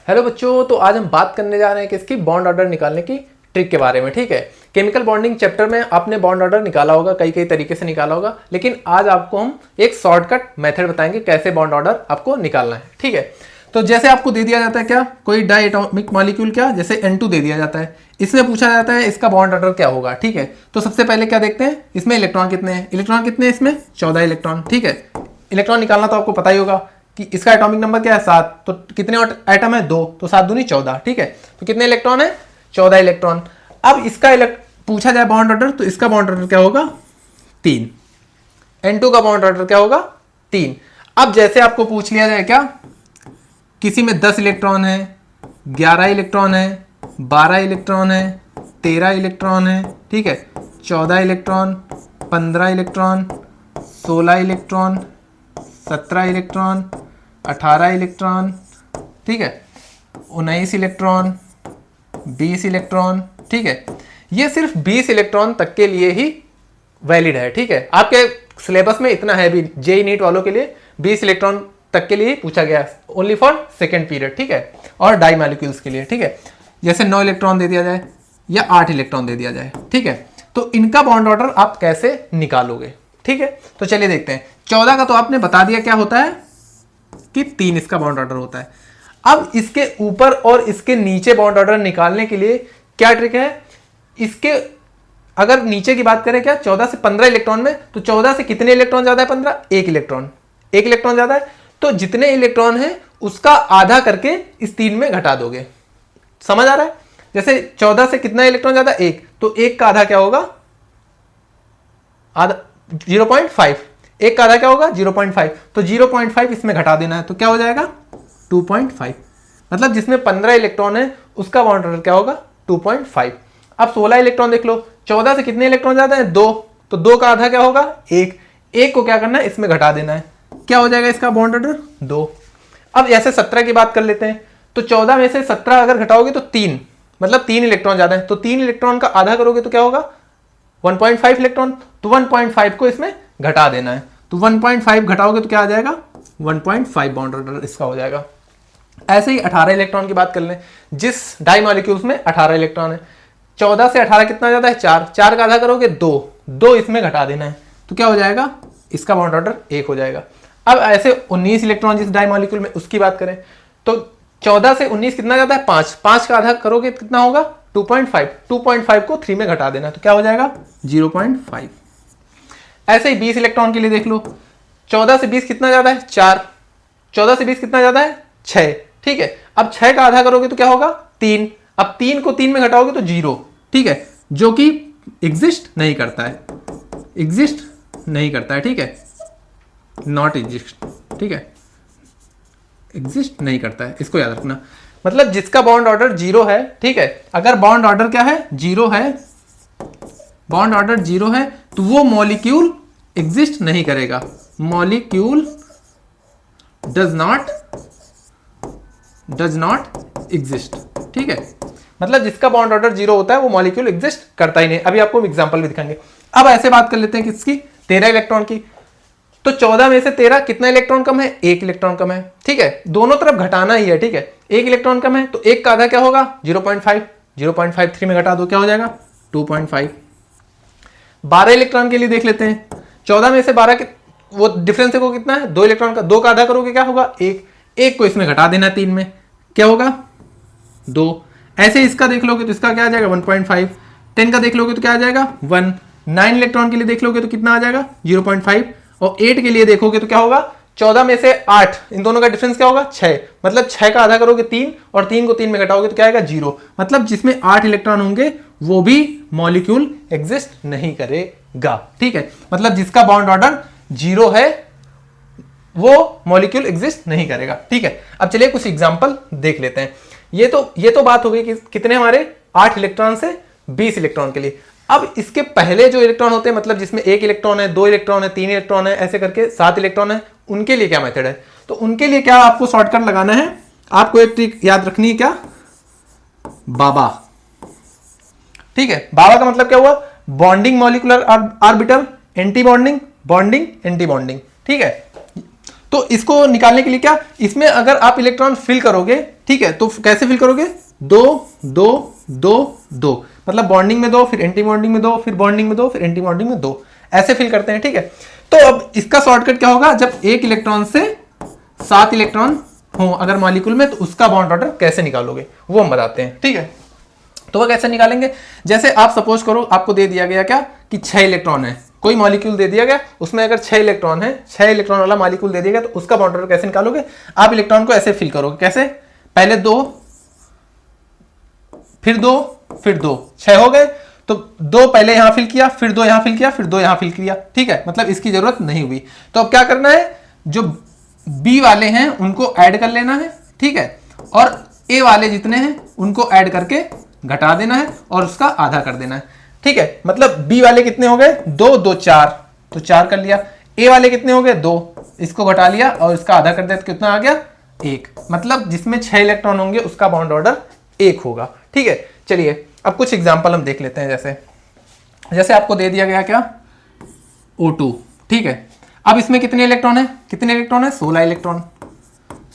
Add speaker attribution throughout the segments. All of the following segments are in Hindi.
Speaker 1: हेलो बच्चों, तो आज हम बात करने जा रहे हैं किसकी बॉन्ड ऑर्डर निकालने की ट्रिक के बारे में। ठीक है, केमिकल बॉन्डिंग चैप्टर में आपने बॉन्ड ऑर्डर निकाला होगा, कई कई तरीके से निकाला होगा, लेकिन आज आपको हम एक शॉर्टकट मेथड बताएंगे कैसे बॉन्ड ऑर्डर आपको निकालना है। ठीक है, तो जैसे आपको दे दिया जाता है क्या, कोई डाई एटॉमिक मॉलिक्यूल क्या, जैसे N2 दे दिया जाता है, इसमें पूछा जाता है इसका बॉन्ड ऑर्डर क्या होगा। ठीक है, तो सबसे पहले क्या देखते हैं, इसमें इलेक्ट्रॉन कितने हैं। इलेक्ट्रॉन कितने हैं इसमें, 14 इलेक्ट्रॉन। ठीक है, इलेक्ट्रॉन निकालना तो आपको पता ही होगा कि इसका एटॉमिक नंबर क्या है 7, तो कितने एटम है 2, तो 7 दूनी 14। ठीक है, तो कितने इलेक्ट्रॉन है, 14 इलेक्ट्रॉन। अब इसका पूछा जाए बॉन्ड ऑर्डर, तो इसका बॉन्ड ऑर्डर क्या होगा, 3। N2 का बॉन्ड ऑर्डर क्या होगा, 3। अब जैसे आपको पूछ लिया जाए क्या, किसी में 10 इलेक्ट्रॉन है, 11 इलेक्ट्रॉन है, 12 इलेक्ट्रॉन है, 13 इलेक्ट्रॉन है, ठीक है, 14 electron, 15 electron, 16 electron, 17 electron, 18 electron, ठीक है, 19 इलेक्ट्रॉन, 20 इलेक्ट्रॉन। ठीक है, ये सिर्फ 20 इलेक्ट्रॉन तक के लिए ही वैलिड है। ठीक है, आपके सिलेबस में इतना है भी, जेई नीट वालों के लिए 20 इलेक्ट्रॉन तक के लिए पूछा गया, ओनली फॉर सेकेंड पीरियड। ठीक है, और डाई मॉलिक्यूल्स के लिए। ठीक है, जैसे 9 इलेक्ट्रॉन दे दिया जाए या 8 इलेक्ट्रॉन दे दिया जाए। ठीक है, तो इनका बॉन्ड ऑर्डर आप कैसे निकालोगे। ठीक है, तो चलिए देखते हैं। 14 का तो आपने बता दिया क्या होता है कि 3 इसका बॉन्ड ऑर्डर होता है। अब इसके ऊपर और इसके नीचे बॉन्ड ऑर्डर निकालने के लिए क्या ट्रिक है, इसके अगर नीचे की बात करें क्या, 14 से 15 इलेक्ट्रॉन में, तो 14 से कितने इलेक्ट्रॉन ज्यादा है, 15, 1 इलेक्ट्रॉन, 1 इलेक्ट्रॉन ज्यादा है, तो जितने इलेक्ट्रॉन है उसका आधा करके इस 3 में घटा दोगे। समझ आ रहा है, जैसे 14 से कितना इलेक्ट्रॉन ज्यादा, 1, तो 1 का आधा क्या होगा, आधा 0.5, 1 का आधा क्या होगा 0.5, तो 0.5 इसमें घटा देना है, तो क्या हो जाएगा 2.5। मतलब जिसमें 15 इलेक्ट्रॉन है उसका बॉन्ड ऑर्डर क्या होगा 2.5। अब 16 इलेक्ट्रॉन देख लो, 14 से कितने इलेक्ट्रॉन ज्यादा है, 2, तो 2 का आधा क्या होगा 1, 1 को क्या करना है इसमें घटा देना है, क्या हो जाएगा इसका बॉन्ड ऑर्डर 2। अब ऐसे 17 की बात कर लेते हैं, तो 14 में से 17 अगर घटाओगे तो 3, मतलब 3 इलेक्ट्रॉन ज्यादा है, तो 3 इलेक्ट्रॉन का आधा करोगे तो क्या होगा 1.5 इलेक्ट्रॉन, तो 1.5 को इसमें घटा देना है, तो 1.5 घटाओगे तो क्या आ जाएगा 1.5 बॉन्ड ऑर्डर इसका हो जाएगा। ऐसे ही 18 इलेक्ट्रॉन की बात कर लें, जिस डाई मॉलिक्यूल्स में 18 इलेक्ट्रॉन है, 14 से 18 कितना ज्यादा है 4, 4 का आधा करोगे 2 इसमें घटा देना है, तो क्या हो जाएगा इसका बॉन्ड ऑर्डर 1 हो जाएगा। अब ऐसे 19 इलेक्ट्रॉन जिस डाई मॉलिक्यूल में, उसकी बात करें तो 14 से 19 कितना ज्यादा है 5, 5 का आधा करोगे कितना होगा 2.5, 2.5 को 3 में घटा देना, तो क्या हो जाएगा 0.5। ऐसे ही 20 इलेक्ट्रॉन के लिए देख लो, 14 से 20 कितना ज्यादा है 4, 14 से 20 कितना ज्यादा है 6। ठीक है, अब 6 का आधा करोगे तो क्या होगा 3, अब 3 को 3 में घटाओगे तो 0। ठीक है, जो कि एग्जिस्ट नहीं करता है, एग्जिस्ट नहीं करता है। ठीक है, नॉट एग्जिस्ट, ठीक है, एग्जिस्ट नहीं करता है, इसको याद रखना। मतलब जिसका बॉन्ड ऑर्डर 0 है, ठीक है, अगर बॉन्ड ऑर्डर क्या है 0 है, बॉन्ड ऑर्डर 0 है, तो वो मॉलिक्यूल एग्जिस्ट नहीं करेगा, मॉलिक्यूल डज नॉट एग्जिस्ट। ठीक है, मतलब जिसका बॉन्ड ऑर्डर 0 होता है वो मॉलिक्यूल एग्जिस्ट करता ही नहीं। अभी आपको एग्जांपल भी दिखाएंगे। अब ऐसे बात कर लेते हैं किसकी, 13 इलेक्ट्रॉन की, तो 14 में से 13 कितना इलेक्ट्रॉन कम है, 1 इलेक्ट्रॉन कम है। ठीक है, दोनों तरफ घटाना ही है। ठीक है, 1 इलेक्ट्रॉन कम है, तो 1 का आधा क्या होगा 0.5, 0.5 3 में घटा दो, क्या हो जाएगा 2.5। 12 इलेक्ट्रॉन के लिए देख लेते हैं, 14 में से 12 के वो डिफरेंस को कितना है 2 इलेक्ट्रॉन का, 2 का आधा करोगे क्या होगा 1, 1 को इसमें घटा देना 3 में, क्या होगा 2। ऐसे इसका देख लोगे तो इसका क्या आ जाएगा 1.5, 10 का देख लोगे तो क्या आ जाएगा 1, 9 इलेक्ट्रॉन के लिए देख लोगे तो कितना आ जाएगा 0.5, और 8 के लिए देखोगे तो क्या होगा 14 में से 8, इन दोनों का डिफरेंस क्या होगा 6, मतलब 6 का आधा करोगे 3, और 3 को 3 में घटाओगे तो क्या आएगा 0। मतलब जिसमें 8 इलेक्ट्रॉन होंगे वो भी मॉलिक्यूल एग्जिस्ट नहीं करेगा। ठीक है, मतलब जिसका बॉन्ड ऑर्डर 0 है वो मॉलिक्यूल एग्जिस्ट नहीं करेगा। ठीक है, अब चलिए कुछ एग्जांपल देख लेते हैं। ये तो बात हो गई कि कितने हमारे 8 इलेक्ट्रॉन से 20 इलेक्ट्रॉन के लिए। अब इसके पहले जो इलेक्ट्रॉन होते हैं, मतलब जिसमें 1 इलेक्ट्रॉन है, 2 इलेक्ट्रॉन है, 3 इलेक्ट्रॉन है, ऐसे करके 7 इलेक्ट्रॉन है, उनके लिए क्या मेथड है, तो उनके लिए क्या आपको शॉर्टकट लगाना है, आपको एक ट्रिक याद रखनी है, क्या बाबा। ठीक है, बाबा का मतलब क्या हुआ, bonding molecular orbital, anti bonding, bonding anti bonding. ठीक है, तो इसको निकालने के लिए क्या, इसमें अगर आप इलेक्ट्रॉन फिल करोगे, ठीक है, तो कैसे फिल करोगे, 2 2 2 2, मतलब बॉन्डिंग में 2, फिर एंटी बॉन्डिंग में 2, फिर बॉन्डिंग में 2, फिर एंटी बॉन्डिंग में 2, ऐसे फिल करते हैं, ठीक है। तो अब इसका शॉर्टकट क्या होगा, जब एक इलेक्ट्रॉन से 7 इलेक्ट्रॉन हो अगर मॉलिक्यूल में, तो उसका बॉन्ड ऑर्डर कैसे निकालोगे वो हम बताते हैं, ठीक है। तो वो कैसे निकालेंगे, जैसे आप सपोज करो आपको दे दिया गया क्या कि 6 इलेक्ट्रॉन है, कोई मॉलिक्यूल दे दिया गया, उसमें अगर 6 इलेक्ट्रॉन है, 6 इलेक्ट्रॉन वाला मॉलिक्यूल दे दिया गया, तो उसका बॉन्ड ऑर्डर कैसे निकालोगे, आप इलेक्ट्रॉन को ऐसे फिल करोगे, कैसे, पहले 2, फिर 2, फिर 2, 6 हो गए, तो 2 पहले यहां फिल किया, फिर 2 यहां फिल किया, फिर 2 यहां फिल किया, ठीक है, मतलब इसकी जरूरत नहीं हुई। तो अब क्या करना है, जो बी वाले हैं उनको ऐड कर लेना है, ठीक है, और ए वाले जितने हैं उनको ऐड करके घटा देना है और उसका आधा कर देना है, ठीक है। मतलब बी वाले कितने हो गए, 2 2 4, तो 4 कर लिया। ए वाले कितने हो गए, 2, इसको घटा लिया और इसका आधा कर दिया, तो कितना आ गया, 1। मतलब जिसमें 6 इलेक्ट्रॉन होंगे उसका बॉन्ड ऑर्डर 1 होगा, ठीक है। चलिए अब कुछ एग्जांपल हम देख लेते हैं। जैसे आपको दे दिया गया क्या, O2, ठीक है। अब इसमें कितने इलेक्ट्रॉन है, कितने इलेक्ट्रॉन है, 16 इलेक्ट्रॉन,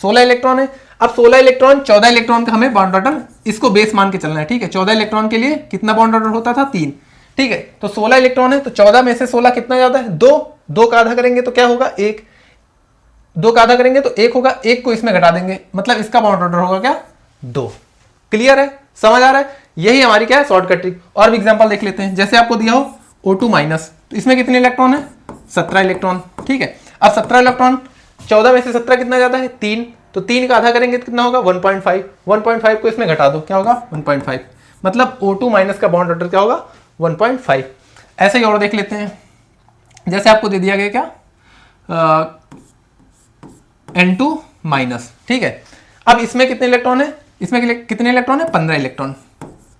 Speaker 1: 16 इलेक्ट्रॉन है। अब 16 इलेक्ट्रॉन, 14 इलेक्ट्रॉन का हमें बॉन्ड ऑर्डर, इसको बेस मान के चलना है, ठीक है। 14 इलेक्ट्रॉन के लिए कितना बॉन्ड ऑर्डर होता था, 3, ठीक है। तो 16 इलेक्ट्रॉन है, तो 14 में से 16 कितना ज्यादा है, 2, 2 का आधा करेंगे तो क्या होगा, 1, 2 का आधा करेंगे तो 1 होगा, 1 को इसमें घटा देंगे, मतलब इसका बॉन्ड ऑर्डर होगा क्या, 2। क्लियर है, समझ आ रहा है, यही हमारी क्या है शॉर्टकट ट्रिक। और भी एग्जांपल देख लेते हैं, जैसे आपको दिया हो O2 माइनस, तो इसमें कितने इलेक्ट्रॉन है, 17 इलेक्ट्रॉन, ठीक है। अब 17 इलेक्ट्रॉन, 14 में से 17 कितना ज्यादा है, 3, तो 3 का आधा करेंगे तो कितना होगा, 1.5, 1.5 को इसमें घटा दो, क्या होगा, 1.5, मतलब O2 माइनस का बॉन्ड ऑर्डर क्या होगा, 1.5। ऐसे ही और देख लेते हैं, जैसे आपको दे दिया गया क्या, N2 माइनस, ठीक है। अब इसमें कितने इलेक्ट्रॉन है, इसमें कितने इलेक्ट्रॉन है, 15 इलेक्ट्रॉन,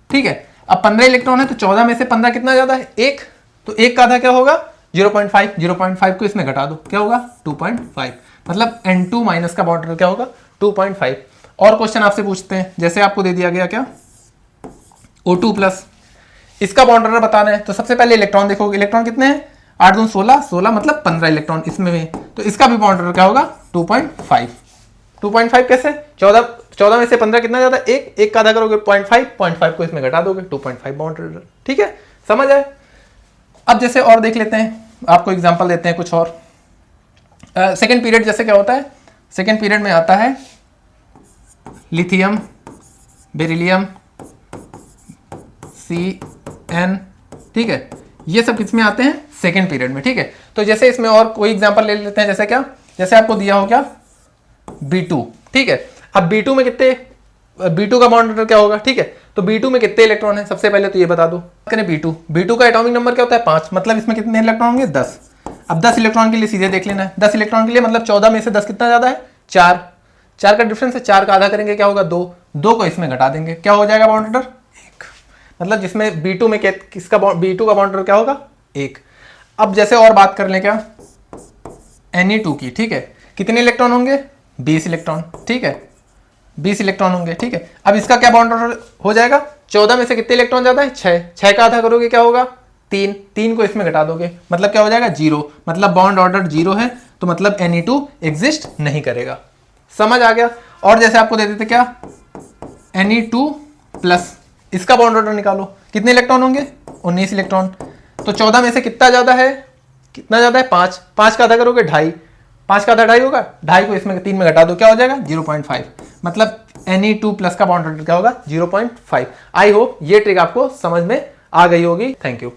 Speaker 1: ठीक है। अब 15 इलेक्ट्रॉन है, तो 14 में से 15 कितना ज्यादा है, 1, तो 1 का आधा क्या होगा, 0.5, 0.5 को इसमें घटा दो, क्या होगा, 2.5, मतलब N2 माइनस का बॉन्ड ऑर्डर क्या होगा, 2.5। और क्वेश्चन आपसे पूछते हैं, जैसे आपको दे दिया गया क्या, O2 प्लस, इसका बॉन्ड ऑर्डर बताना है, तो सबसे पहले इलेक्ट्रॉन देखोगे, इलेक्ट्रॉन कितने हैं, 8 दूनी 16, 16 मतलब 15 इलेक्ट्रॉन इसमें भी, तो इसका भी बॉन्ड ऑर्डर क्या होगा, 2.5। 2.5 कैसे, 14 में से 15 कितना ज्यादा, 1 का आधा करोगे 0.5 को इसमें घटा दोगे, 2.5 बॉन्ड ऑर्डर, ठीक है, समझ आए। अब जैसे और देख लेते हैं, आपको एग्जांपल देते हैं कुछ और। सेकेंड पीरियड जैसे क्या होता है, सेकेंड पीरियड में आता है लिथियम, बेरिलियम, CN, ठीक है, ये सब किसमें आते हैं, सेकेंड पीरियड में, ठीक है। तो जैसे इसमें और कोई एग्जांपल ले लेते हैं, जैसे क्या, जैसे आपको दिया हो क्या, B2, ठीक है। अब B2 में कितने, B2 का बॉन्ड ऑर्डर क्या होगा, ठीक है। तो B2 में कितने इलेक्ट्रॉन है, सबसे पहले तो ये बता दो, करें B2 का एटॉमिक नंबर क्या होता है, 5, मतलब इसमें कितने इलेक्ट्रॉन होंगे, 10। अब 10 इलेक्ट्रॉन के लिए सीधे देख लेना है, 10 इलेक्ट्रॉन के लिए मतलब 14 में से 10 कितना ज्यादा है, 4, 4 का डिफरेंस है, 4 का आधा करेंगे क्या होगा, 2, 2 को इसमें घटा देंगे, क्या हो जाएगा बॉन्ड ऑर्डर, 1, मतलब जिसमें B2 में किसका B2 का बॉन्ड ऑर्डर क्या होगा, 1। अब जैसे और बात कर लें क्या, Ne2 की, ठीक है, कितने इलेक्ट्रॉन होंगे, 20 इलेक्ट्रॉन, ठीक है, 20 इलेक्ट्रॉन होंगे, ठीक है। अब इसका क्या बॉन्ड ऑर्डर हो जाएगा, 14 में से कितने इलेक्ट्रॉन ज्यादा है, 6, 6 का आधा करोगे क्या होगा, 3, 3 को इसमें घटा दोगे, मतलब क्या हो जाएगा, 0, मतलब बॉन्ड ऑर्डर 0 है, तो मतलब Ne2 एग्जिस्ट नहीं करेगा, समझ आ गया। और जैसे आपको दे देते क्या, Ne2 प्लस, इसका बॉन्ड ऑर्डर निकालो, कितने इलेक्ट्रॉन होंगे, 19 इलेक्ट्रॉन, तो 14 में से कितना ज्यादा है, 5, 5 का आधा करोगे 2.5, 5 का आधा 2.5 होगा, 2.5 को इसमें 3 में घटा दो, क्या हो जाएगा, 0.5, मतलब Ne2 प्लस का बॉन्ड ऑर्डर क्या होगा, 0.5। आई होप ये ट्रिक आपको समझ में आ गई होगी। Thank you.